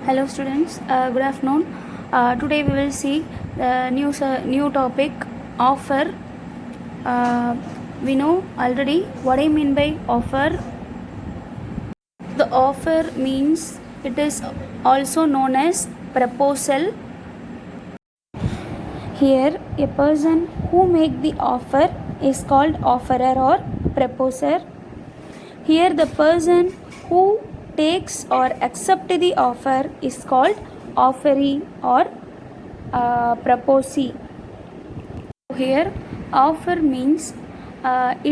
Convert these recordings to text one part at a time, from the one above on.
Hello students, good afternoon. Today we will see the new topic offer. We know already what I mean by offer. The offer means it is also known as proposal. Here a person who make the offer is called offerer or proposer. Here the person who takes or accept the offer is called offeree or proposee. Here offer means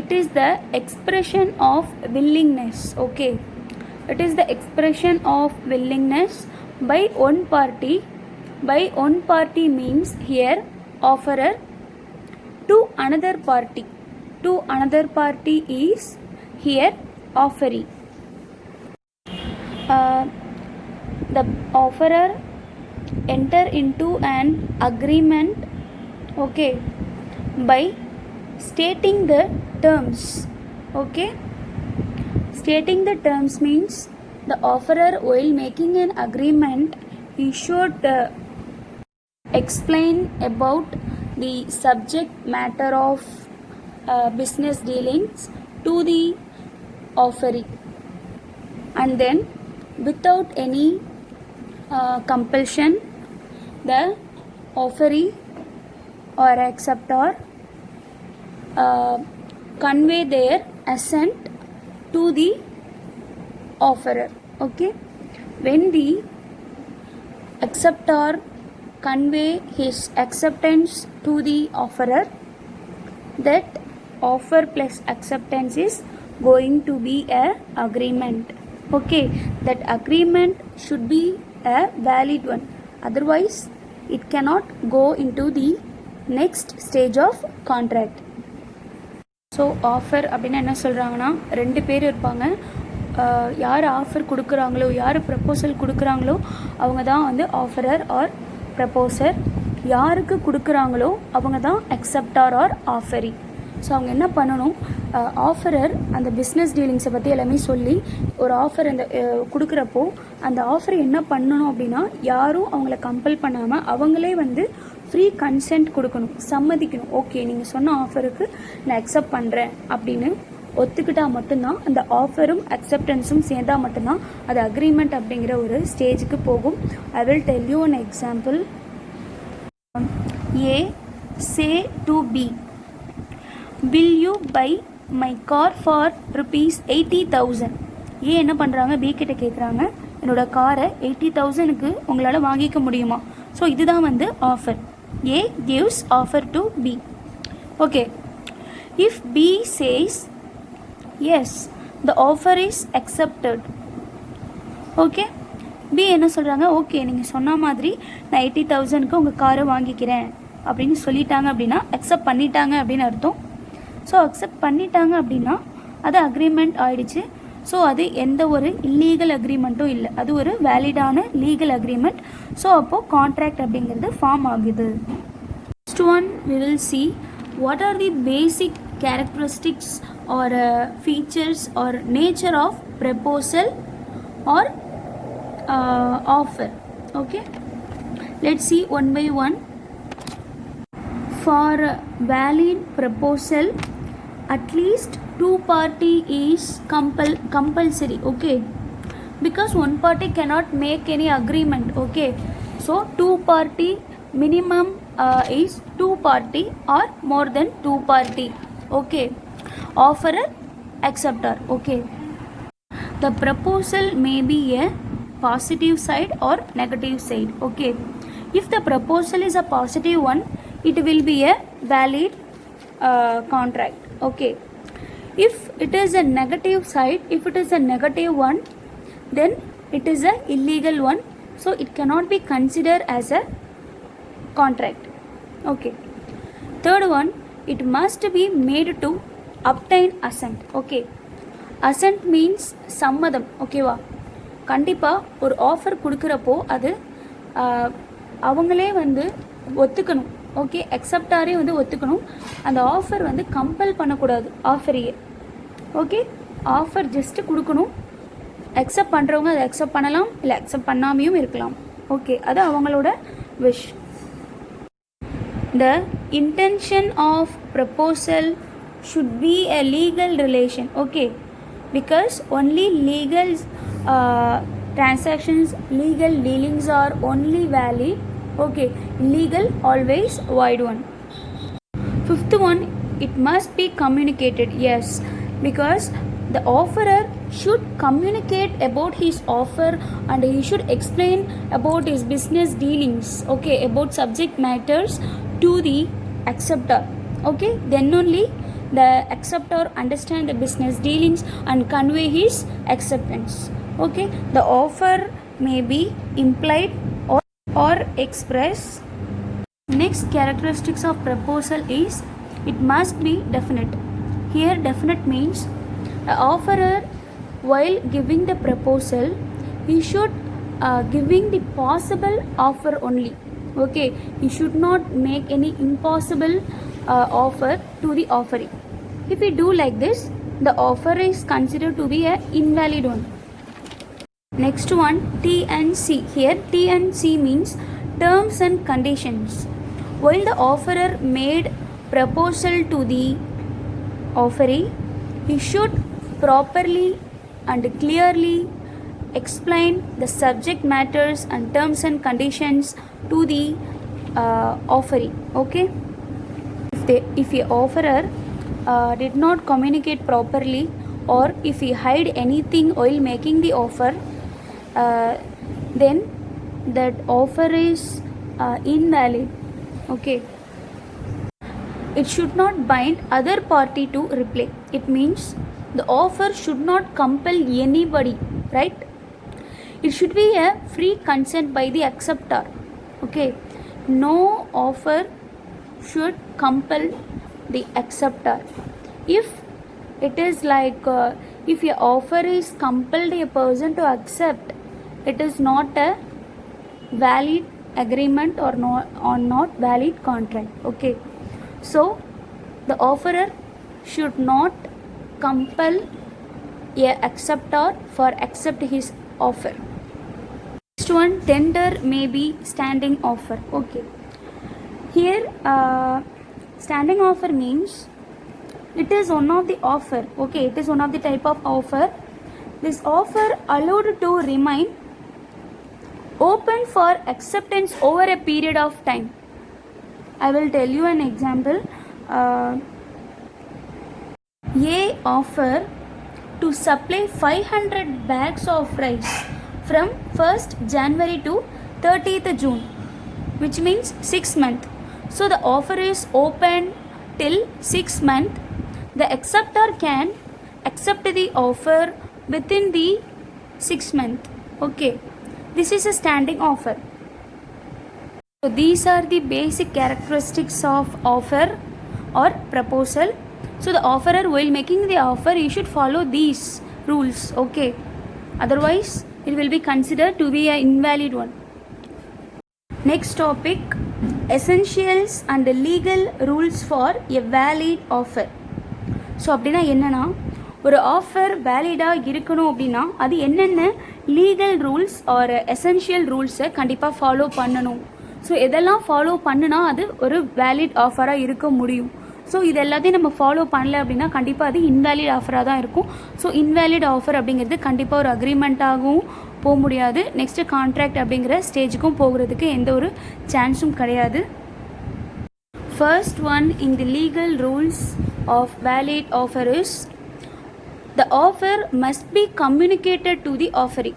it is the expression of willingness. Okay, it is the expression of willingness by one party. By one party means here offerer to another party. To another party is here offeree. The offerer enter into an agreement, okay, by stating the terms. Okay, stating the terms means the offerer, while making an agreement, he should explain about the subject matter of business dealings to the offeree, and then without any compulsion, the offeree or acceptor convey their assent to the offerer. Okay, when the acceptor convey his acceptance to the offerer, that offer plus acceptance is going to be a agreement. Okay, that agreement should be a valid one, otherwise it cannot go into the next stage of contract. So offer அப்படின்னா என்ன சொல்கிறாங்கன்னா, ரெண்டு பேர் இருப்பாங்க. யார் offer கொடுக்குறாங்களோ, யார் proposal கொடுக்குறாங்களோ அவங்க தான் வந்து ஆஃபரர் ஆர் ப்ரப்போசர். யாருக்கு கொடுக்குறாங்களோ அவங்க தான் அக்செப்டார் ஆர் ஆஃபரி. ஸோ அவங்க என்ன பண்ணணும், ஆஃபரர் அந்த பிஸ்னஸ் டீலிங்ஸை பற்றி எல்லாமே சொல்லி ஒரு ஆஃபர் அந்த கொடுக்குறப்போ அந்த ஆஃபர் என்ன பண்ணணும் அப்படின்னா, யாரும் அவங்கள கம்பல் பண்ணாமல் அவங்களே வந்து ஃப்ரீ கன்சென்ட் கொடுக்கணும், சம்மதிக்கணும். ஓகே, நீங்கள் சொன்ன ஆஃபருக்கு நான் அக்செப்ட் பண்ணுறேன் அப்படின்னு ஒத்துக்கிட்டால் மட்டும்தான் அந்த ஆஃபரும் அக்செப்டன்ஸும் சேர்ந்தால் மட்டும்தான் அது அக்ரிமெண்ட் அப்படிங்கிற ஒரு ஸ்டேஜுக்கு போகும். I will tell you one example. A say to B, will you buy my car for ₹80,000. A என்ன பண்ணுறாங்க, பி கிட்ட கேட்குறாங்க, என்னோட காரை 80,000க்கு உங்களால் வாங்கிக்க முடியுமா? ஸோ இதுதான் வந்து offer. A gives offer to B. Okay, if B says yes, the offer is accepted. Okay, B என்ன சொல்கிறாங்க, ஓகே நீங்கள் சொன்ன மாதிரி நான் 80,000க்கு உங்கள் காரை வாங்கிக்கிறேன் அப்படின்னு சொல்லிட்டாங்க அப்படின்னா அக்செப்ட் பண்ணிட்டாங்க அப்படின்னு அர்த்தம். ஸோ அக்செப்ட் பண்ணிட்டாங்க அப்படின்னா அது அக்ரிமெண்ட் ஆயிடுச்சு. ஸோ அது எந்த ஒரு இல்லீகல் அக்ரிமெண்ட்டும் இல்லை, அது ஒரு வேலிடான லீகல் அக்ரிமெண்ட். ஸோ அப்போது கான்ட்ராக்ட் அப்படிங்கிறது ஃபார்ம் ஆகுது. Next one we will see what are the basic characteristics or features or nature of proposal or offer. Okay, let's see one by one. For valid proposal, at least two party is compulsory. Okay, because one party cannot make any agreement. Okay, so two party minimum is two party or more than two party. Okay, offerer, acceptor. Okay, the proposal may be a positive side or negative side. Okay, if the proposal is a positive one, it will be a valid contract. Okay, if it is a negative side, if it is a negative one, then it is a illegal one, so it cannot be considered as a contract. Okay, third one, it must be made to obtain assent. Okay, assent means சம்மதம். ஓகேவா, கண்டிப்பாக ஒரு offer கொடுக்குறப்போ அது அவங்களே வந்து ஒத்துக்கணும். Okay, அக்செப்டாரே வந்து ஒத்துக்கணும். அந்த ஆஃபர் வந்து கம்பல் பண்ணக்கூடாது ஆஃபரையே. ஓகே, ஆஃபர் ஜஸ்ட்டு கொடுக்கணும், அக்செப்ட் பண்ணுறவங்க அதை அக்செப்ட் பண்ணலாம், இல்லை அக்செப்ட் பண்ணாமையும் இருக்கலாம். ஓகே, அது அவங்களோட wish. The intention of proposal should be a legal relation, okay, because only legal transactions, legal dealings are only valid, okay, illegal always void one. Fifth one, it must be communicated, yes, because the offerer should communicate about his offer and he should explain about his business dealings, okay, about subject matters to the acceptor, okay, then only the acceptor understand the business dealings and convey his acceptance. Okay, the offer may be implied or express. Next characteristics of proposal is it must be definite. Here definite means the offerer while giving the proposal he should giving the possible offer only. Okay, he should not make any impossible offer to the offeree. If we do like this, the offer is considered to be a invalid one. Next one, T and C. Here T and C means terms and conditions. While the offerer made proposal to the offeree, he should properly and clearly explain the subject matters and terms and conditions to the offeree. Okay, if the offerer did not communicate properly or if he hide anything while making the offer, then that offer is invalid. Okay, it should not bind other party to reply. It means the offer should not compel anybody, right? It should be a free consent by the acceptor. Okay, no offer should compel the acceptor. If it is like if a offer is compelled a person to accept, it is not a valid agreement or not valid contract. Okay, so the offerer should not compel a acceptor for accept his offer. Next one, tender may be standing offer. Okay, here standing offer means it is one of the offer. Okay, it is one of the type of offer. This offer allowed to remain open for acceptance over a period of time. I will tell you an example. A offer to supply 500 bags of rice from 1st January to 30th June, which means 6 months. So the offer is open till 6 months. The acceptor can accept the offer within the 6 months. Okay, this is a standing offer. So these are the basic characteristics of offer or proposal. So the offerer while making the offer he should follow these rules. Okay, otherwise it will be considered to be an invalid one. Next topic, essentials and the legal rules for a valid offer. So அப்படின்னா என்னென்னா ஒரு offer வேலிடாக இருக்கணும் அப்படின்னா அது என்னென்ன legal rules are essential ரூல்ஸை கண்டிப்பாக follow பண்ணணும். ஸோ எதெல்லாம் ஃபாலோ பண்ணுனா அது ஒரு வேலிட் ஆஃபராக இருக்க முடியும். ஸோ இது எல்லாத்தையும் நம்ம ஃபாலோ பண்ணல அப்படின்னா கண்டிப்பாக அது இன்வேலிட் ஆஃபராக தான் இருக்கும். ஸோ இன்வேலிட் ஆஃபர் அப்படிங்கிறது கண்டிப்பாக ஒரு அக்ரிமெண்ட்டாகவும் போக முடியாது, நெக்ஸ்ட்டு கான்ட்ராக்ட் அப்படிங்கிற ஸ்டேஜுக்கும் போகிறதுக்கு எந்த ஒரு சான்ஸும் கிடையாது. First one in the legal rules of valid offer is the offer must be communicated to the offeree.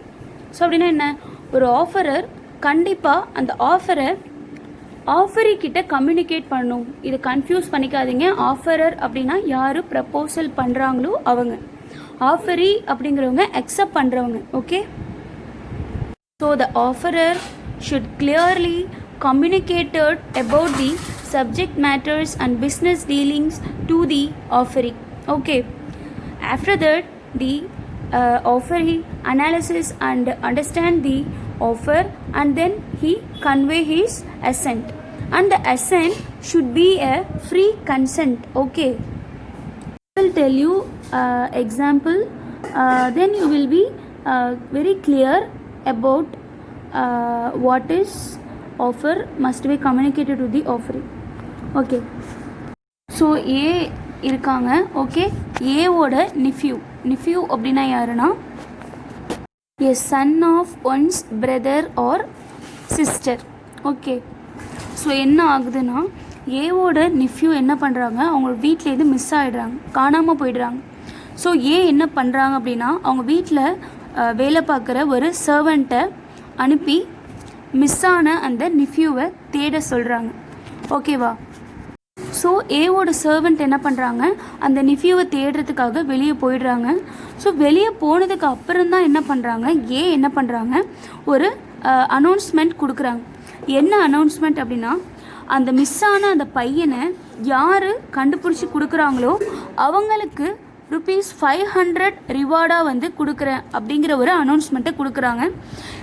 So அப்படின்னா என்ன, ஒரு ஆஃபரர் கண்டிப்பாக அந்த ஆஃபரை ஆஃபரி கிட்ட கம்யூனிகேட் பண்ணணும். இது கன்ஃபியூஸ் பண்ணிக்காதீங்க. ஆஃபரர் அப்படின்னா யார் ப்ரப்போசல் பண்ணுறாங்களோ அவங்க, ஆஃபரி அப்படிங்கிறவங்க அக்செப்ட் பண்ணுறவங்க. Okay, so the offerer should clearly communicated about the subject matters and business dealings to the offeree. Okay, after that the offeree analysis and understand the offer and then he convey his assent, and the assent should be a free consent. Okay, I will tell you example, then you will be very clear about what is offer must be communicated to the offering. Okay, so A இருக்காங்க. Okay, ஏவோட nephew அப்படின்னா யாருன்னா a son of one's brother or sister. Okay, so என்ன ஆகுதுன்னா ஏவோட nephew என்ன பண்ணுறாங்க, அவங்க வீட்டிலேருந்து மிஸ் ஆகிடுறாங்க, காணாமல் போயிடுறாங்க. ஸோ ஏ என்ன பண்ணுறாங்க அப்படின்னா அவங்க வீட்டில் வேலை பார்க்குற ஒரு சர்வெண்ட்டை அனுப்பி மிஸ் ஆன அந்த நிஃப்யூவை தேட சொல்கிறாங்க. ஓகேவா? ஸோ ஏவோட சர்வெண்ட் என்ன பண்ணுறாங்க, அந்த நிஃப்யூவை தேடுறதுக்காக வெளியே போயிடுறாங்க. ஸோ வெளியே போனதுக்கு அப்புறம் தான் என்ன பண்ணுறாங்க, ஏ என்ன பண்ணுறாங்க, ஒரு அனௌன்ஸ்மெண்ட் கொடுக்குறாங்க. என்ன அனௌன்ஸ்மெண்ட் அப்படின்னா, அந்த மிஸ் ஆன அந்த பையனை யார் கண்டுபிடிச்சி கொடுக்குறாங்களோ அவங்களுக்கு ₹500 ரிவார்டாக வந்து கொடுக்குறேன் அப்படிங்கிற ஒரு அனௌன்ஸ்மெண்ட்டை கொடுக்குறாங்க.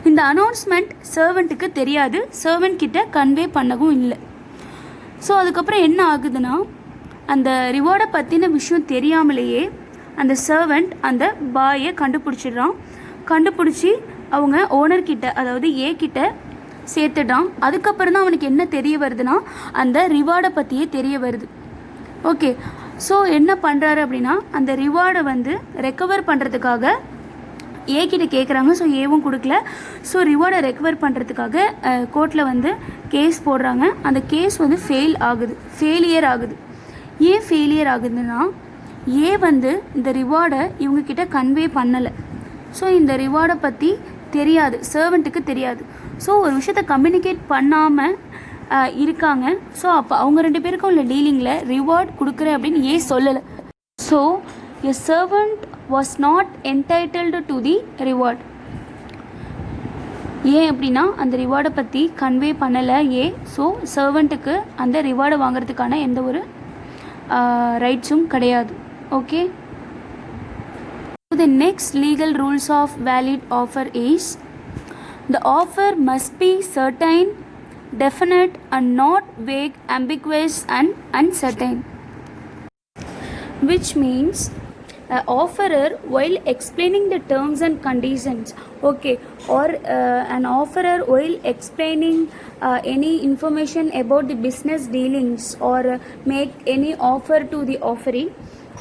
இந்த அனௌன்ஸ்மெண்ட் சர்வெண்ட்டுக்கு தெரியாது, சர்வெண்ட் கிட்ட கன்வே பண்ணவும் இல்லை. ஸோ அதுக்கப்புறம் என்ன ஆகுதுன்னா, அந்த ரிவார்டை பற்றின விஷயம் தெரியாமலேயே அந்த சர்வெண்ட் அந்த பாயை கண்டுபிடிச்சிடுறான். கண்டுபிடிச்சி அவங்க ஓனர்கிட்ட, அதாவது ஏ கிட்ட சேர்த்துட்டான். அதுக்கப்புறம் தான் அவனுக்கு என்ன தெரிய வருதுன்னா, அந்த ரிவார்டை பற்றியே தெரிய வருது. ஓகே, ஸோ என்ன பண்ணுறாரு அப்படின்னா, அந்த ரிவார்டை வந்து ரெக்கவர் பண்ணுறதுக்காக ஏ கிட்ட கேட்குறாங்க. ஸோ ஏவும் கொடுக்கல. ஸோ ரிவார்டை ரெக்கவர் பண்ணுறதுக்காக கோர்ட்டில் வந்து கேஸ் போடுறாங்க. அந்த கேஸ் வந்து ஃபெயிலியர் ஆகுது. ஏன் ஃபெயிலியர் ஆகுதுன்னா, ஏ வந்து இந்த ரிவார்டை இவங்கக்கிட்ட கன்வே பண்ணலை. ஸோ இந்த ரிவார்டை பற்றி தெரியாது, சர்வெண்ட்டுக்கு தெரியாது. ஸோ ஒரு விஷயத்தை கம்யூனிகேட் பண்ணாமல் இருக்காங்க. ஸோ அப்போ அவங்க 2 பேருக்கும் உள்ள டீலிங்கில் ரிவார்ட் கொடுக்குறேன் அப்படின்னு ஏ சொல்லலை. So a servant was not entitled to the reward. ஏன் அப்படின்னா அந்த ரிவார்டை பற்றி கன்வே பண்ணலை ஏ. ஸோ சர்வெண்ட்டுக்கு அந்த ரிவார்டை வாங்கிறதுக்கான எந்த ஒரு ரைட்ஸும் கிடையாது. Okay, the next legal rules of valid offer is the offer must be certain, definite and not vague, ambiguous and uncertain, which means an offerer while explaining the terms and conditions, okay, or an offerer while explaining any information about the business dealings or make any offer to the offeree,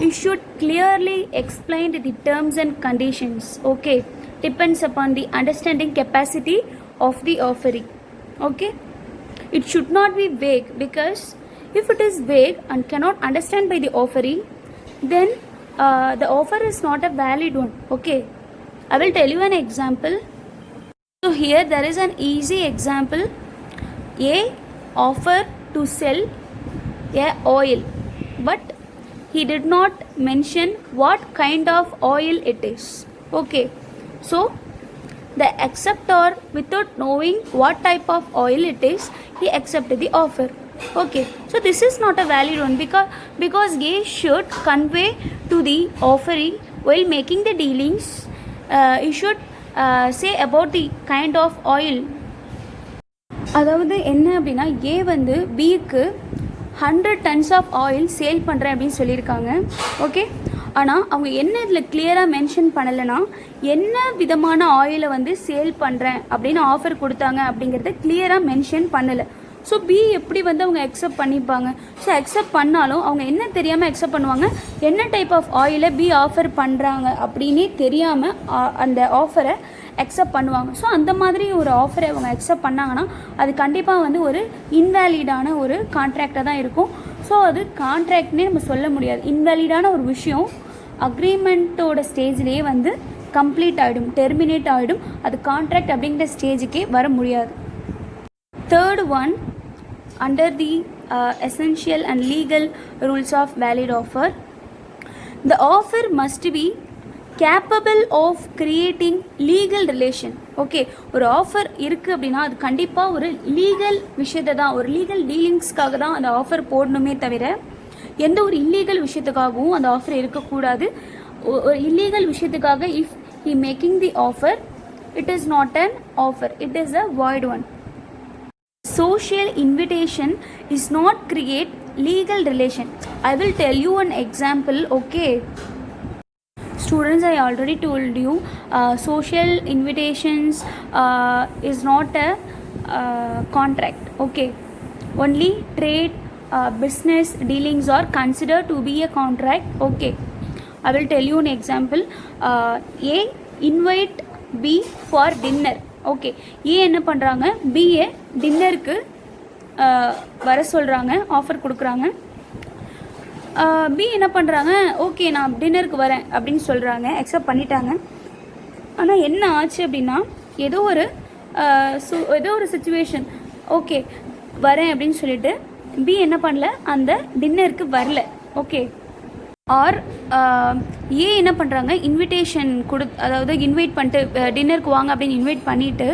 you should clearly explain the terms and conditions. Okay, depends upon the understanding capacity of the offeree. Okay, it should not be vague, because if it is vague and cannot understand by the offeree, then the offer is not a valid one. Okay, I will tell you an example. So here there is an easy example. A offer to sell a oil, but he did not mention what kind of oil it is. Okay, so the acceptor, without knowing what type of oil it is, he accepted the offer. Okay, so this is not a valid one, because A should convey to the offeree while making the dealings, he should say about the kind of oil. அதாவது என்ன அப்படின்னா, ஏ வந்து பிக்கு 100 tons of oil sale பண்ணுறேன் அப்படின்னு சொல்லியிருக்காங்க. Okay, ஆனால் அவங்க என்ன இதில் கிளியராக மென்ஷன் பண்ணலைன்னா, என்ன விதமான ஆயிலை வந்து சேல் பண்ணுறேன் அப்படின்னு ஆஃபர் கொடுத்தாங்க அப்படிங்கிறத கிளியராக மென்ஷன் பண்ணலை. ஸோ பி எப்படி வந்து அவங்க அக்செப்ட் பண்ணிப்பாங்க? ஸோ அக்செப்ட் பண்ணாலும் அவங்க என்ன தெரியாமல் அக்செப்ட் பண்ணுவாங்க, என்ன டைப் ஆஃப் ஆயிலை பி ஆஃபர் பண்ணுறாங்க அப்படின்னே தெரியாமல் அந்த ஆஃபரை அக்செப்ட் பண்ணுவாங்க. ஸோ அந்த மாதிரி ஒரு ஆஃபரை அவங்க அக்செப்ட் பண்ணாங்கன்னா அது கண்டிப்பாக வந்து ஒரு இன்வேலிடான ஒரு கான்ட்ராக்டாக தான் இருக்கும். ஸோ அது கான்ட்ராக்ட்னே நம்ம சொல்ல முடியாது. இன்வேலிடான ஒரு விஷயம் அக்ரிமெண்ட்டோட ஸ்டேஜ்லேயே வந்து கம்ப்ளீட் ஆகிடும், டெர்மினேட் ஆகிடும். அது கான்ட்ராக்ட் அப்படிங்கிற ஸ்டேஜுக்கே வர முடியாது. Third one, under the essential and legal rules of valid offer, the offer must be capable of creating legal relation. Okay, ஒரு ஆஃபர் இருக்குது அப்படின்னா அது கண்டிப்பாக ஒரு லீகல் விஷயத்தை தான், ஒரு லீகல் டீலிங்ஸ்க்காக தான் அந்த ஆஃபர் போடணுமே தவிர எந்த ஒரு இல்லீகல் விஷயத்துக்காகவும் அந்த ஆஃபர் இருக்கக்கூடாது. ஒரு இல்லீகல் விஷயத்துக்காக if he making the offer, it is not an offer, it is a void one. Social invitation is not create legal relation. I will tell you an example. Okay, students, I already told you social invitations is not a contract. Okay, only trade business dealings are considered to be a contract. Okay, I will tell you an example. A invite B for dinner. Okay, A என்ன பண்ணுறாங்க, BA டின்னருக்கு வர சொல்கிறாங்க, offer கொடுக்குறாங்க. B என்ன பண்ணுறாங்க, okay நான் டின்னருக்கு வரேன் அப்படின்னு சொல்கிறாங்க, அக்செப்ட் பண்ணிட்டாங்க. ஆனால் என்ன ஆச்சு அப்படின்னா, ஏதோ ஒரு சுச்சுவேஷன், ஓகே வரேன் அப்படின்னு சொல்லிட்டு பி என்ன பண்ணல, அந்த டின்னருக்கு வரல. ஓகே, ஆர் ஏ என்ன பண்ணுறாங்க, இன்விடேஷன் அதாவது இன்வைட் பண்ணிட்டு டின்னருக்கு வாங்க அப்படின்னு இன்வைட் பண்ணிவிட்டு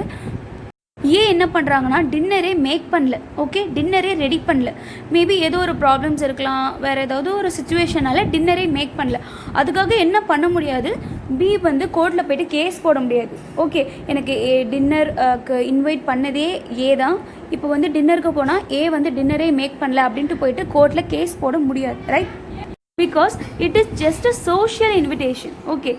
ஏ என்ன பண்ணுறாங்கன்னா டின்னரே மேக் பண்ணல. ஓகே, டின்னரே ரெடி பண்ணல. மேபி ஏதோ ஒரு ப்ராப்ளம்ஸ் இருக்கலாம், வேறு ஏதாவது ஒரு சுச்சுவேஷனால் டின்னரே மேக் பண்ணல. அதுக்காக என்ன பண்ண முடியாது, பி வந்து கோர்ட்டில் போய்ட்டு கேஸ் போட முடியாது. ஓகே, எனக்கு டின்னருக்கு இன்வைட் பண்ணதே ஏ தான், இப்போ வந்து டின்னருக்கு போனால் ஏ வந்து டின்னரே மேக் பண்ணல அப்படின்ட்டு போயிட்டு கோர்ட்டில் கேஸ் போட முடியாது, right? Because it is just a social invitation. Okay,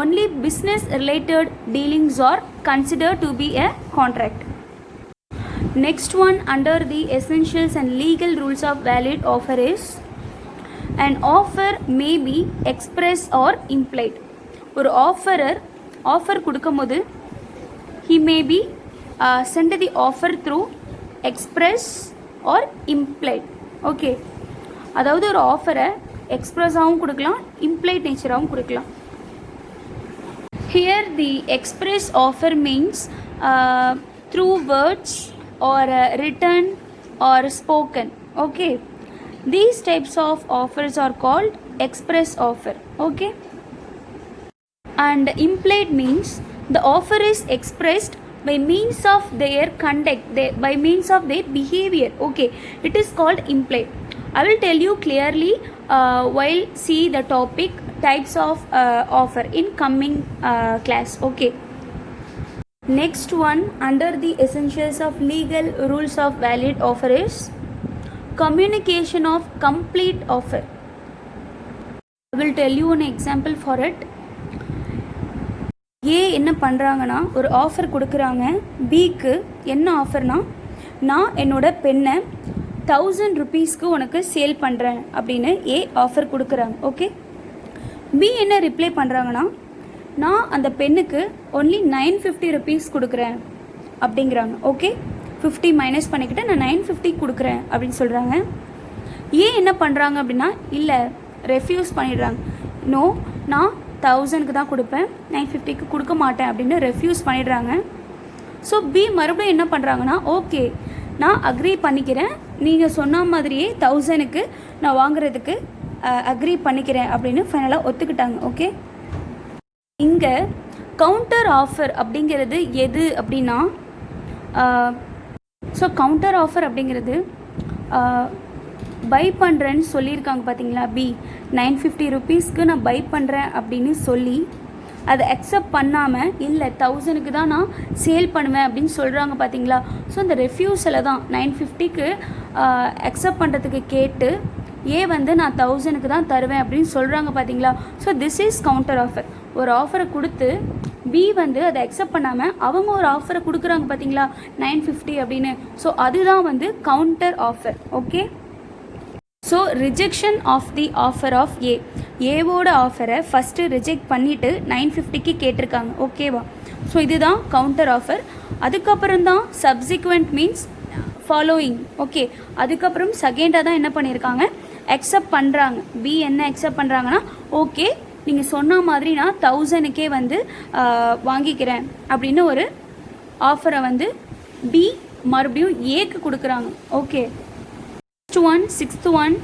only business related dealings are considered to be a contract. Next one under the essentials and legal rules of valid offer is, an offer may be express or implied. ஒரு offer கொடுக்கும்போது he may be send the offer through express or implied. Okay, அதாவது ஒரு ஆஃபரை எக்ஸ்ப்ரெஸ்ஸாகவும் கொடுக்கலாம், implied நேச்சராகவும் கொடுக்கலாம். Here the express offer means through words or written or spoken. Okay, these types of offers are called express offer. Okay, and implied means the offer is expressed by means of their conduct, by means of their behavior. Okay, it is called implied. I will tell you clearly while see the topic types of offer in coming class. Okay, next one under the essentials of legal rules of valid offer is communication of complete offer. I will tell you an example for it. ஏ என்ன பண்ணுறாங்கன்னா ஒரு offer கொடுக்குறாங்க பிக்கு. என்ன ஆஃபர்னா, நான் என்னோட பெண்ணை 1000 rupeesக்கு உனக்கு சேல் பண்ணுறேன் அப்படின்னு ஏ ஆஃபர் கொடுக்குறாங்க. ஓகே, பி என்ன ரிப்ளை பண்ணுறாங்கன்னா, நான் அந்த பெண்ணுக்கு ஒன்லி 950 rupees கொடுக்குறேன் அப்படிங்கிறாங்க. ஓகே, 50 மைனஸ் பண்ணிக்கிட்டு நான் 950 கொடுக்குறேன் அப்படின்னு சொல்கிறாங்க. ஏ என்ன பண்ணுறாங்க அப்படின்னா, இல்லை ரெஃப்யூஸ் பண்ணிடுறாங்க. நோ, நான் 1000க்கு தான் கொடுப்பேன், 950க்கு கொடுக்க மாட்டேன் அப்படின்னு ரெஃப்யூஸ் பண்ணிடுறாங்க. ஸோ பி மறுபடியும் என்ன பண்ணுறாங்கன்னா, ஓகே நான் அக்ரி பண்ணிக்கிறேன், நீங்கள் சொன்ன மாதிரியே 1000க்கு நான் வாங்குறதுக்கு அக்ரி பண்ணிக்கிறேன் அப்படின்னு ஃபைனலாக ஒத்துக்கிட்டாங்க. ஓகே, இங்கே கவுண்டர் ஆஃபர் அப்படிங்கிறது எது அப்படின்னா, ஸோ கவுண்டர் ஆஃபர் அப்படிங்கிறது பை பண்ணுறேன்னு சொல்லியிருக்காங்க பார்த்தீங்களா, பி 950 rupeesக்கு நான் பை பண்ணுறேன் அப்படின்னு சொல்லி அதை அக்செப்ட் பண்ணாமல் இல்லை 1000க்கு தான் நான் சேல் பண்ணுவேன் அப்படின்னு சொல்கிறாங்க பார்த்தீங்களா. ஸோ அந்த ரெஃப்யூஸில் தான் 950க்கு அக்செப்ட் பண்ணுறதுக்கு கேட்டு ஏ வந்து நான் 1000க்கு தான் தருவேன் அப்படின்னு சொல்கிறாங்க பார்த்தீங்களா. So this is counter offer. ஒரு ஆஃபரை கொடுத்து பி வந்து அதை அக்செப்ட் பண்ணாமல் அவங்க ஒரு ஆஃபரை கொடுக்குறாங்க பார்த்தீங்களா 950 அப்படின்னு. ஸோ அதுதான் வந்து counter offer. Okay, so rejection of the offer of A. ஏவோட ஆஃபரை ஃபஸ்ட்டு ரிஜெக்ட் பண்ணிவிட்டு 950க்கு கேட்டிருக்காங்க. ஓகேவா, ஸோ இதுதான் கவுண்டர் ஆஃபர். அதுக்கப்புறம் தான் சப்சிக்வெண்ட் மீன்ஸ் ஃபாலோயிங். ஓகே, அதுக்கப்புறம் செகண்டாக தான் என்ன பண்ணியிருக்காங்க, அக்செப்ட் பண்ணுறாங்க. பி என்ன அக்செப்ட் பண்ணுறாங்கன்னா, ஓகே நீங்கள் சொன்ன மாதிரி நான் 1000க்கே வந்து வாங்கிக்கிறேன் அப்படின்னு ஒரு ஆஃபரை வந்து பி மறுபடியும் ஏக்கு கொடுக்குறாங்க. Okay, sixth one,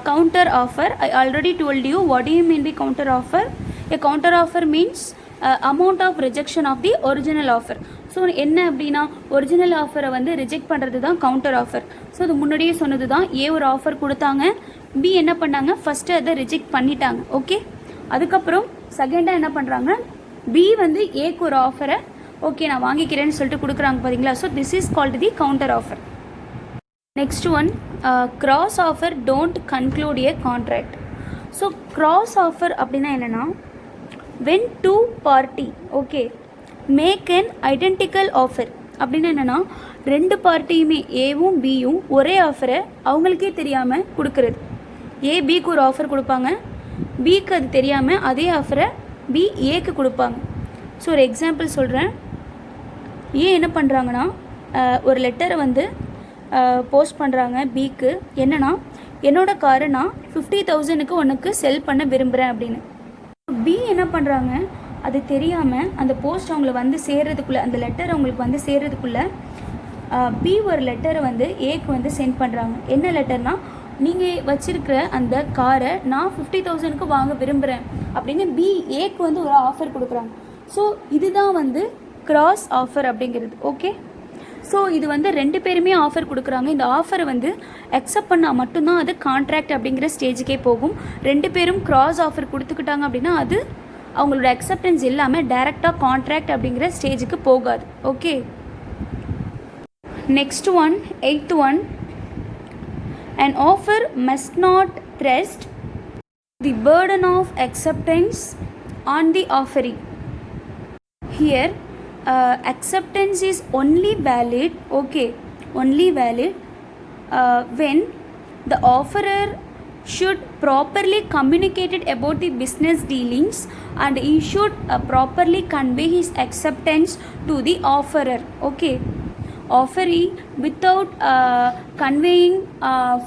counter offer. I already told you what do you mean by counter offer. A counter offer means amount of rejection of the original offer. So என்ன அப்படின்னா, ஒரிஜினல் ஆஃபரை வந்து ரிஜெக்ட் பண்ணுறது தான் counter offer. So அது முன்னாடியே சொன்னது தான். ஏ ஒரு ஆஃபர் கொடுத்தாங்க, பி என்ன பண்ணாங்க, ஃபஸ்ட்டு அதை ரிஜெக்ட் பண்ணிட்டாங்க. ஓகே, அதுக்கப்புறம் செகண்டாக என்ன பண்ணுறாங்க, பி வந்து ஏக்கு ஒரு ஆஃபரை ஓகே நான் வாங்கிக்கிறேன்னு சொல்லிட்டு கொடுக்குறாங்க பார்த்தீங்களா. So this is called the counter offer. Next one, cross offer don't conclude a contract. So cross offer அப்படின்னா என்னென்னா, when two party okay make an identical offer அப்படின்னு என்னென்னா ரெண்டு பார்ட்டியுமே ஏவும் பியும் ஒரே ஆஃபரை அவங்களுக்கே தெரியாமல் கொடுக்கறது. ஏ பிக்கு ஒரு ஆஃபர் கொடுப்பாங்க, பிக்கு அது தெரியாமல் அதே ஆஃபரை பி ஏக்கு கொடுப்பாங்க. ஸோ ஒரு எக்ஸாம்பிள் சொல்கிறேன். ஏ என்ன பண்ணுறாங்கன்னா ஒரு லெட்டரை வந்து போஸ்ட் பண்ணுறாங்க பிக்கு. என்னென்னா என்னோடய காரை நான் 50,000க்கு உனக்கு செல் பண்ண விரும்புகிறேன் அப்படின்னு. பி என்ன பண்ணுறாங்க, அது தெரியாமல் அந்த போஸ்ட் அவங்கள வந்து சேர்றதுக்குள்ளே, அந்த லெட்டர் அவங்களுக்கு வந்து சேர்றதுக்குள்ளே பி ஒரு லெட்டரை வந்து ஏக்கு வந்து சென்ட் பண்ணுறாங்க. என்ன லெட்டர்னால், நீங்கள் வச்சுருக்கிற அந்த காரை நான் 50,000க்கு வாங்க விரும்புகிறேன் அப்படின்னு பி ஏக்கு வந்து ஒரு ஆஃபர் கொடுக்குறாங்க. ஸோ இதுதான் வந்து கிராஸ் ஆஃபர் அப்படிங்கிறது. ஓகே, ஸோ இது வந்து ரெண்டு பேருமே ஆஃபர் கொடுக்குறாங்க. இந்த ஆஃபரை வந்து அக்செப்ட் பண்ணால் மட்டும்தான் அது கான்ட்ராக்ட் அப்படிங்கிற ஸ்டேஜுக்கே போகும். ரெண்டு பேரும் கிராஸ் ஆஃபர் கொடுத்துக்கிட்டாங்க அப்படின்னா அது அவங்களோட அக்செப்டன்ஸ் இல்லாமல் டைரெக்டாக கான்ட்ராக்ட் அப்படிங்கிற ஸ்டேஜுக்கு போகாது. Okay, next one, 8th one. An offer must not thrust the burden of acceptance on the offeree. Here acceptance is only valid, okay, only valid when the offerer should properly communicate it about the business dealings and he should properly convey his acceptance to the offerer. Okay, offeree without conveying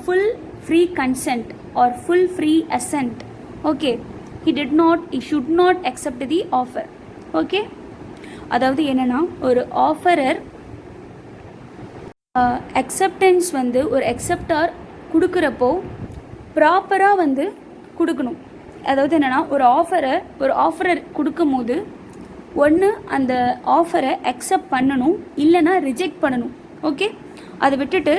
full free consent or full free assent, okay, he should not accept the offer. Okay, அதாவது என்னென்னா ஒரு offerer acceptance வந்து ஒரு acceptor கொடுக்குறப்போ ப்ராப்பராக வந்து கொடுக்கணும். அதாவது என்னென்னா ஒரு ஆஃபரர் கொடுக்கும் போது ஒன்று அந்த ஆஃபரை அக்செப்ட் பண்ணணும், இல்லைன்னா ரிஜெக்ட் பண்ணணும். ஓகே, அதை விட்டுட்டு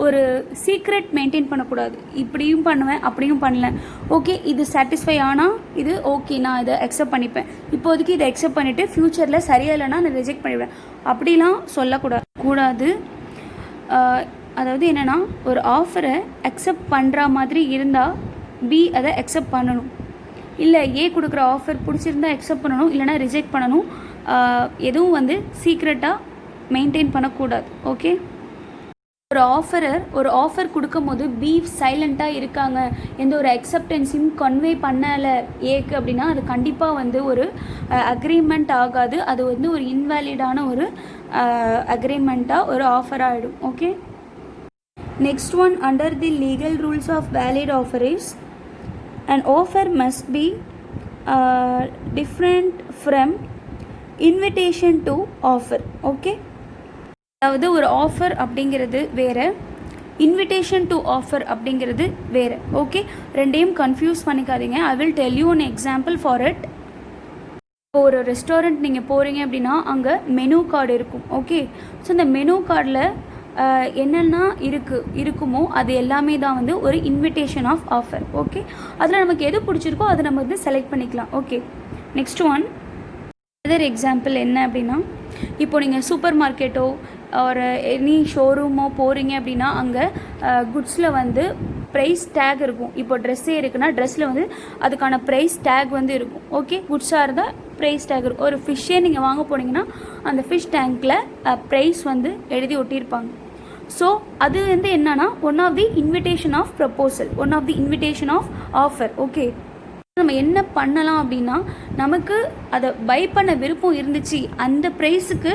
ஒரு சீக்ரெட் மெயின்டைன் பண்ணக்கூடாது. இப்படியும் பண்ணுவேன் அப்படியும் பண்ணல, ஓகே இது சாட்டிஸ்ஃபை ஆனால் இது ஓகே நான் இதை அக்செப்ட் பண்ணிப்பேன், இப்போதைக்கு இதை அக்செப்ட் பண்ணிவிட்டு ஃப்யூச்சரில் சரியா இல்லைன்னா நான் ரிஜெக்ட் பண்ணிவிடுவேன், அப்படிலாம் சொல்லக்கூடாது. அதாவது என்னென்னா ஒரு ஆஃபரை அக்செப்ட் பண்ணுற மாதிரி இருந்தால் பி அதை அக்செப்ட் பண்ணணும். இல்லை ஏ கொடுக்குற ஆஃபர் பிடிச்சிருந்தா அக்செப்ட் பண்ணணும், இல்லைனா ரிஜெக்ட் பண்ணணும். எதுவும் வந்து சீக்ரெட்டாக மெயின்டைன் பண்ணக்கூடாது. ஓகே, ஒரு ஆஃபர் கொடுக்கும் போது பி சைலண்ட்டாக இருக்காங்க, எந்த ஒரு அக்செப்டன்ஸையும் கன்வே பண்ணலை ஏக்கு அப்படின்னா அது கண்டிப்பாக வந்து ஒரு அக்ரிமெண்ட் ஆகாது. அது வந்து ஒரு இன்வேலிடான ஒரு அக்ரிமெண்ட்டாக ஒரு ஆஃபராக ஆகிடும். Okay, next one, under the legal rules of valid offer is an offer must be different from invitation to offer. Okay, அதாவது ஒரு ஆஃபர் அப்படிங்கிறது வேறு, இன்விடேஷன் டு ஆஃபர் அப்படிங்கிறது வேறு. ஓகே, ரெண்டையும் கன்ஃபியூஸ் பண்ணிக்காதீங்க. ஐ will tell you one example for it. ஒரு restaurant நீங்கள் போகிறீங்க அப்படின்னா அங்கே மெனு கார்டு இருக்கும். ஓகே, ஸோ இந்த மெனு கார்டில் என்னென்னா இருக்குமோ அது எல்லாமே தான் வந்து ஒரு இன்விடேஷன் ஆஃப் ஆஃபர். ஓகே, அதில் நமக்கு எது பிடிச்சிருக்கோ அதை நம்ம வந்து செலக்ட் பண்ணிக்கலாம். Okay, next one, other example என்ன அப்படின்னா, இப்போ நீங்கள் சூப்பர் மார்க்கெட்டோ ஒரு எனி ஷோரூமோ போகிறீங்க அப்படின்னா அங்கே குட்ஸில் வந்து ப்ரைஸ் டேக் இருக்கும். இப்போ ட்ரெஸ்ஸே இருக்குன்னா ட்ரெஸ்ஸில் வந்து அதுக்கான ப்ரைஸ் டேக் வந்து இருக்கும். ஓகே, குட்ஸாக இருந்தால் ப்ரைஸ் டேக் இருக்கும். ஒரு ஃபிஷ்ஷே நீங்கள் வாங்க போனீங்கன்னா அந்த ஃபிஷ் டேங்க்கில் ப்ரைஸ் வந்து எழுதி ஒட்டியிருப்பாங்க. ஸோ அது வந்து என்னன்னா one of the invitation of proposal, one of the invitation of offer. Okay, நம்ம என்ன பண்ணலாம் அப்படின்னா, நமக்கு அதை பை பண்ண விருப்பம் இருந்துச்சு, அந்த ப்ரைஸுக்கு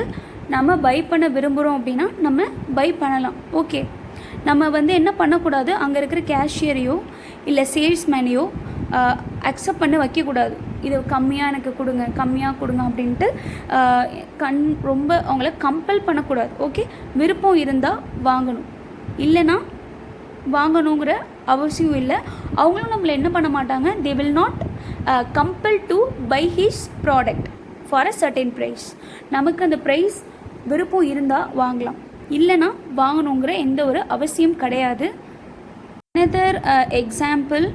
நம்ம பை பண்ண விரும்புகிறோம் அப்படின்னா நம்ம பை பண்ணலாம். ஓகே, நம்ம வந்து என்ன பண்ணக்கூடாது, அங்கே இருக்கிற கேஷியரையோ இல்லை சேல்ஸ்மேனையோ அக்செப்ட் பண்ண வைக்கக்கூடாது. இது கம்மியாக எனக்கு கொடுங்க, கம்மியாக கொடுங்க அப்படின்ட்டு ரொம்ப அவங்கள கம்பல் பண்ணக்கூடாது. ஓகே, விருப்பம் இருந்தால் வாங்கணும், இல்லைன்னா வாங்கணுங்கிற அவசியம் இல்லை. அவங்களும் நம்மளை என்ன பண்ண மாட்டாங்க, they will not compel to buy his product for a certain price. நமக்கு அந்த ப்ரைஸ் விருப்பம் இருந்தால் வாங்கலாம், இல்லைன்னா வாங்கணுங்கிற எந்த ஒரு அவசியம் கிடையாது. அனதர் எக்ஸாம்பிள்,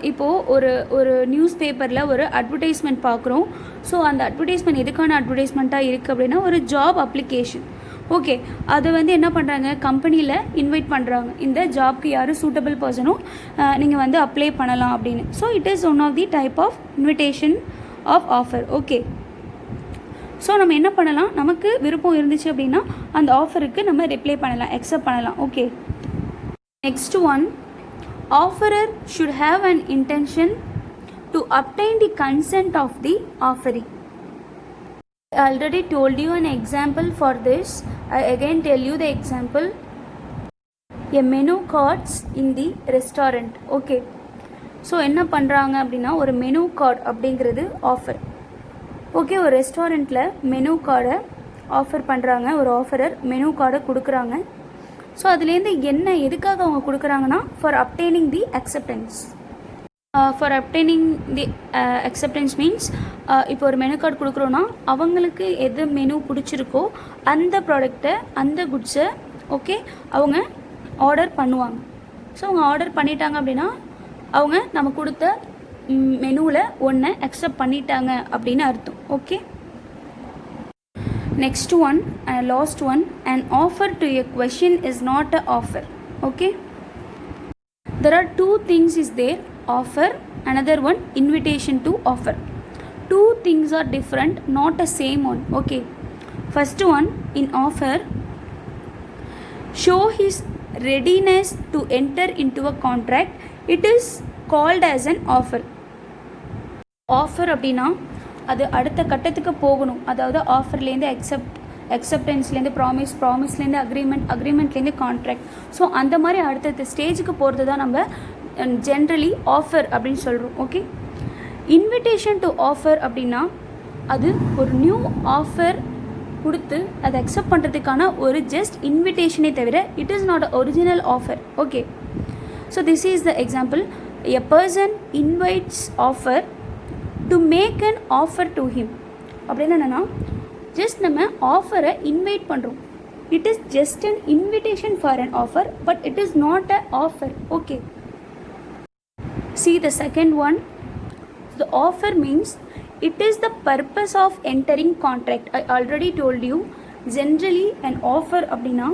இப்போது ஒரு நியூஸ் பேப்பரில் ஒரு அட்வர்டைஸ்மெண்ட் பார்க்குறோம். ஸோ அந்த அட்வர்டைஸ்மெண்ட் எதுக்கான அட்வர்டைஸ்மெண்ட்டாக இருக்குது அப்படின்னா ஒரு ஜாப் அப்ளிகேஷன். ஓகே, அதை வந்து என்ன பண்ணுறாங்க, கம்பெனியில் இன்வைட் பண்ணுறாங்க, இந்த ஜாப்க்கு யார் சூட்டபிள் பர்சனோ நீங்கள் வந்து அப்ளை பண்ணலாம் அப்படின்னு. So it is one of the type of invitation of offer. Okay, so நம்ம என்ன பண்ணலாம், நமக்கு விருப்பம் இருந்துச்சு அப்படின்னா அந்த ஆஃபருக்கு நம்ம ரிப்ளை பண்ணலாம், அக்செப்ட் பண்ணலாம். Okay, next one, offerer should have an intention to obtain the consent of the offeree. I already told you an example for this. I again tell you the example. A menu cards in the restaurant. Okay, so என்ன பண்ணுறாங்க அப்படின்னா ஒரு menu card அப்படிங்கிறது offer. Okay, ஒரு ரெஸ்டாரண்ட்டில் menu கார்டை offer பண்ணுறாங்க, ஒரு ஆஃபரர் மெனு கார்டை கொடுக்குறாங்க. ஸோ அதுலேருந்து என்ன எதுக்காக அவங்க கொடுக்குறாங்கன்னா for obtaining the acceptance. For obtaining the acceptance means இப்போ ஒரு மெனு கார்டு கொடுக்குறோன்னா அவங்களுக்கு எது மெனு பிடிச்சிருக்கோ அந்த ப்ராடக்டை அந்த குட்ஸை ஓகே அவங்க ஆர்டர் பண்ணுவாங்க. ஸோ அவங்க ஆர்டர் பண்ணிட்டாங்க அப்படின்னா அவங்க நம்ம கொடுத்த மெனுவில் ஒன்று அக்செப்ட் பண்ணிட்டாங்க அப்படின்னு அர்த்தம். Okay, next one and last one, an offer to a question is not a offer. Okay, there are two things is there, offer, another one invitation to offer. Two things are different, not the same one. Okay, first one, in offer, show his readiness to enter into a contract, it is called as an offer. Offer அப்படின்னா அது அடுத்த கட்டத்துக்கு போகணும், அதாவது ஆஃபர்லேருந்து அக்செப்டன்ஸ்லேருந்து ப்ராமிஸ்லேருந்து அக்ரிமெண்ட்லேருந்து contract. So அந்த மாதிரி அடுத்த ஸ்டேஜுக்கு போகிறது தான் நம்ம ஜென்ரலி ஆஃபர் அப்படின்னு சொல்கிறோம். ஓகே, இன்விடேஷன் டு ஆஃபர் அப்படின்னா அது ஒரு நியூ ஆஃபர் கொடுத்து அதை அக்செப்ட் பண்ணுறதுக்கான ஒரு ஜஸ்ட் இன்விடேஷனே தவிர it is not a original offer. Okay, so this is the example. A person invites offer to make an offer to him. அப்படின்னு என்னென்னா ஜஸ்ட் நம்ம ஆஃபரை இன்வைட் பண்ணுறோம். It is just an invitation for an offer, but it is not a offer. Okay, see the second one, the offer means it is the purpose of entering contract. I already told you generally an offer அப்படின்னா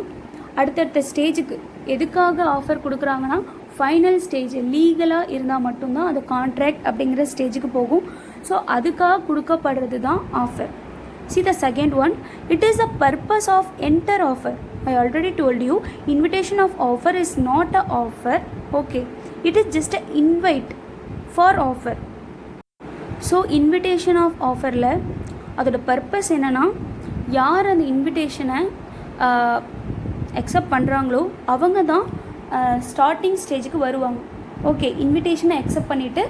அடுத்தடுத்த ஸ்டேஜுக்கு எதுக்காக offer கொடுக்குறாங்கன்னா final stage லீகலாக இருந்தால் மட்டும்தான் அது contract அப்படிங்கிற ஸ்டேஜுக்கு போகும். ஸோ அதுக்காக கொடுக்கப்படுறது தான் offer. See the second one, it is the purpose of enter offer. I already told you invitation of offer is not a offer. Okay, it is just an invite for offer. So invitation of ஆஃபரில் அதோட purpose என்னென்னா யார் அந்த இன்விடேஷனை accept பண்ணுறாங்களோ அவங்க தான் starting ஸ்டேஜுக்கு வருவாங்க. ஓகே, இன்விடேஷனை அக்செப்ட் பண்ணிவிட்டு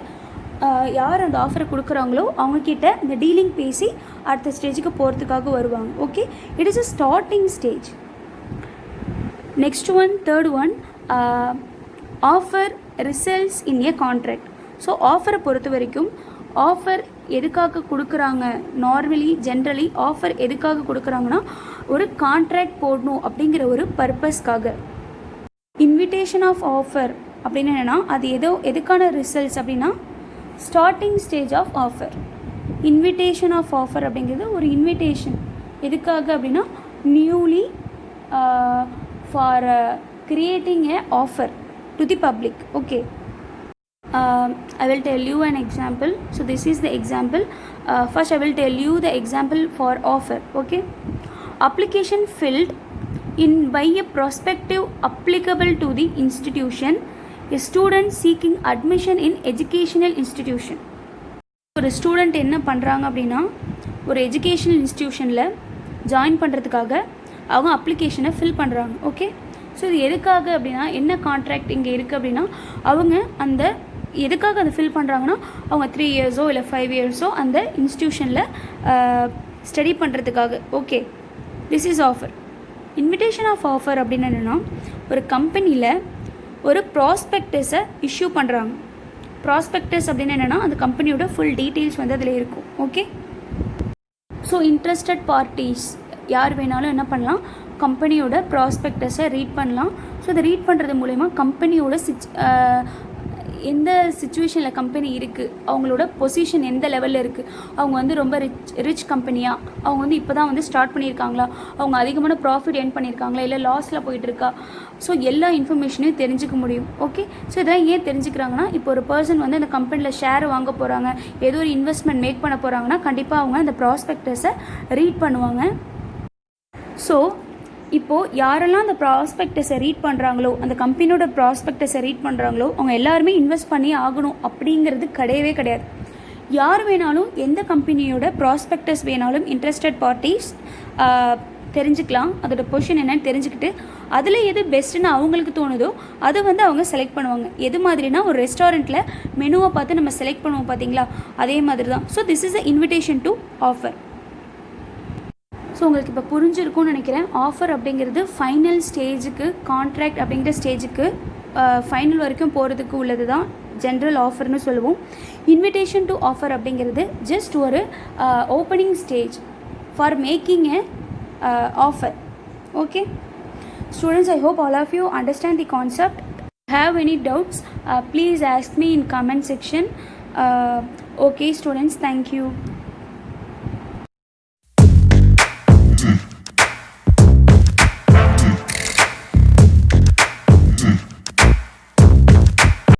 யார் அந்த ஆஃபரை கொடுக்குறாங்களோ அவங்கக்கிட்ட இந்த டீலிங் பேசி அடுத்த ஸ்டேஜுக்கு போகிறதுக்காக வருவாங்க. Okay, it is a starting stage. Next one, third one, offer results in a contract. So ஆஃபரை பொறுத்த வரைக்கும் ஆஃபர் எதுக்காக கொடுக்குறாங்க, நார்மலி ஜென்ரலி ஆஃபர் எதுக்காக கொடுக்குறாங்கன்னா ஒரு கான்ட்ராக்ட் போடணும் அப்படிங்கிற ஒரு பர்பஸ்க்காக. இன்விடேஷன் ஆஃப் ஆஃபர் அப்படின்னு என்னென்னா அது எதுக்கான ரிசல்ட்ஸ் அப்படின்னா starting stage of offer. Invitation of offer அப்படிங்கிறது ஒரு இன்விடேஷன் எதுக்காக அப்படின்னா newly for creating a offer to the public. Okay, I will tell you an example. So this is the example. First I will tell you the example for offer. Okay, application filled in by a prospective applicable to the institution, a student seeking admission in educational institution. ஒரு student என்ன பண்ணுறாங்க அப்படின்னா ஒரு educational இன்ஸ்டிடியூஷனில் join பண்ணுறதுக்காக அவங்க அப்ளிகேஷனை fill பண்ணுறாங்க. Okay, so இது எதுக்காக அப்படின்னா என்ன கான்ட்ராக்ட் இங்கே இருக்குது அப்படின்னா அவங்க அந்த எதுக்காக அதை ஃபில் பண்ணுறாங்கன்னா அவங்க 3 இயர்ஸோ இல்லை 5 இயர்ஸோ அந்த இன்ஸ்டிடியூஷனில் ஸ்டடி பண்ணுறதுக்காக. Okay, this is offer. Invitation of offer அப்படின்னு என்னென்னா ஒரு கம்பெனியில் ஒரு ப்ராஸ்பெக்டஸை இஷ்யூ பண்ணுறாங்க. ப்ராஸ்பெக்டஸ் அப்படின்னு என்னென்னா அந்த கம்பெனியோட ஃபுல் டீட்டெயில்ஸ் வந்து அதில் இருக்கும். ஓகே, ஸோ இன்ட்ரெஸ்டட் பார்ட்டிஸ் யார் வேணாலும் என்ன பண்ணலாம், கம்பெனியோட ப்ராஸ்பெக்டஸை ரீட் பண்ணலாம். ஸோ அதை ரீட் பண்ணுறது மூலமா கம்பெனியோட எந்த சுச்சுவேஷனில் கம்பெனி இருக்குது, அவங்களோட பொசிஷன் எந்த லெவலில் இருக்குது, அவங்க வந்து ரொம்ப ரிச் கம்பெனியாக, அவங்க வந்து இப்போ தான் வந்து ஸ்டார்ட் பண்ணியிருக்காங்களா, அவங்க அதிகமான ப்ராஃபிட் ஏர்ன் பண்ணியிருக்காங்களா, இல்லை லாஸில் போயிட்டுருக்கா. ஸோ எல்லா இன்ஃபர்மேஷனையும் தெரிஞ்சுக்க முடியும். ஓகே, ஸோ இதெல்லாம் ஏன் தெரிஞ்சுக்கிறாங்கன்னா, இப்போ ஒரு பர்சன் வந்து அந்த கம்பெனியில் ஷேர் வாங்க போகிறாங்க, ஏதோ ஒரு இன்வெஸ்ட்மெண்ட் மேக் பண்ண போகிறாங்கன்னா கண்டிப்பாக அவங்க அந்த ப்ராஸ்பெக்டஸை ரீட் பண்ணுவாங்க. ஸோ இப்போது யாரெல்லாம் அந்த ப்ராஸ்பெக்டஸை ரீட் பண்ணுறாங்களோ, அந்த கம்பெனியோட ப்ராஸ்பெக்டஸை ரீட் பண்ணுறாங்களோ, அவங்க எல்லாருமே இன்வெஸ்ட் பண்ணி ஆகணும் அப்படிங்கிறது கிடையவே கிடையாது. யார் வேணாலும் எந்த கம்பெனியோட ப்ராஸ்பெக்டஸ் வேணாலும் இன்ட்ரெஸ்டட் பார்ட்டிஸ் தெரிஞ்சுக்கலாம். அதோட பொசிஷன் என்னன்னு தெரிஞ்சுக்கிட்டு அதில் எது பெஸ்ட்டுன்னு அவங்களுக்கு தோணுதோ அதை வந்து அவங்க செலக்ட் பண்ணுவாங்க. எது மாதிரினா ஒரு ரெஸ்டாரண்ட்டில் மெனுவை பார்த்து நம்ம செலக்ட் பண்ணுவோம் பார்த்தீங்களா, அதே மாதிரி தான். So this is a invitation to offer. So உங்களுக்கு இப்போ புரிஞ்சிருக்கும்னு நினைக்கிறேன். ஆஃபர் அப்படிங்கிறது ஃபைனல் ஸ்டேஜுக்கு, கான்ட்ராக்ட் அப்படிங்கிற ஸ்டேஜுக்கு ஃபைனல் வரைக்கும் போகிறதுக்கு உள்ளது தான் ஜென்ரல் ஆஃபர்னு சொல்லுவோம். இன்விடேஷன் டு ஆஃபர் அப்படிங்கிறது ஜஸ்ட் ஒரு opening stage for making a offer. Okay students, I hope all of you understand the concept. Have any doubts, please ask me in comment section. Okay students, thank you.